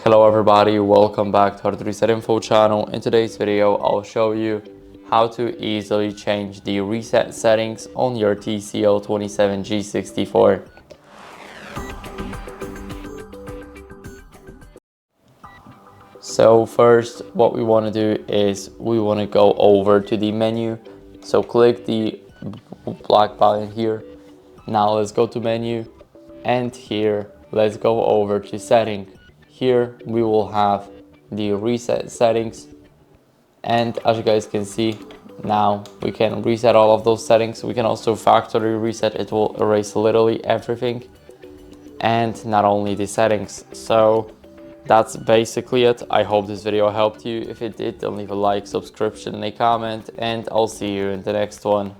Hello everybody, welcome back to our Reset Info channel. In today's video, I'll show you how to easily change the reset settings on your TCL 27G64. So first, what we want to do is we want to go over to the menu. So click the black button here. Now let's go to menu, and here let's go over to setting. Here we will have the reset settings, and as you guys can see, now we can reset all of those settings. We can also factory reset. It will erase literally everything, and not only the settings. So that's basically it. I hope this video helped you. If it did, then leave a like, subscription, and a comment, and I'll see you in the next one.